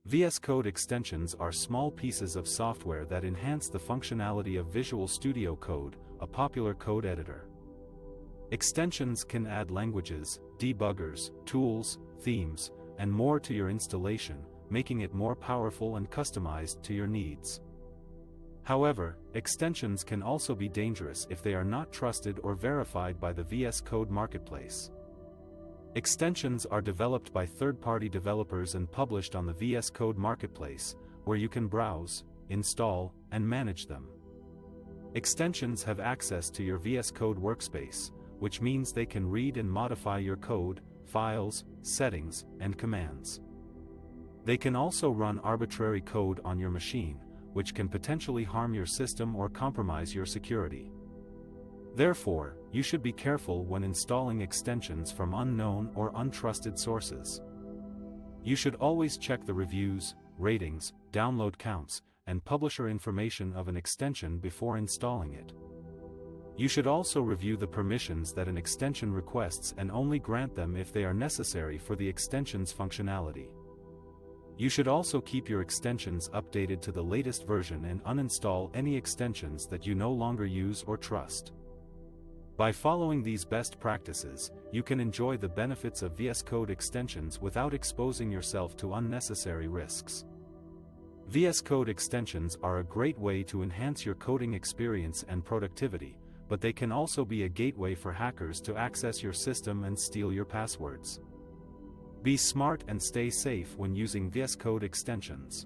VSCode extensions are small pieces of software that enhance the functionality of Visual Studio Code, a popular code editor. Extensions can add languages, debuggers, tools, themes, and more to your installation, making it more powerful and customized to your needs. However, extensions can also be dangerous if they are not trusted or verified by the VSCode marketplace. Extensions are developed by third-party developers and published on the VSCode marketplace, where you can browse, install, and manage them. Extensions have access to your VSCode workspace, which means they can read and modify your code, files, settings, and commands. They can also run arbitrary code on your machine, which can potentially harm your system or compromise your security. Therefore, you should be careful when installing extensions from unknown or untrusted sources. You should always check the reviews, ratings, download counts, and publisher information of an extension before installing it. You should also review the permissions that an extension requests and only grant them if they are necessary for the extension's functionality. You should also keep your extensions updated to the latest version and uninstall any extensions that you no longer use or trust. By following these best practices, you can enjoy the benefits of VSCode extensions without exposing yourself to unnecessary risks. VSCode extensions are a great way to enhance your coding experience and productivity, but they can also be a gateway for hackers to access your system and steal your passwords. Be smart and stay safe when using VSCode extensions.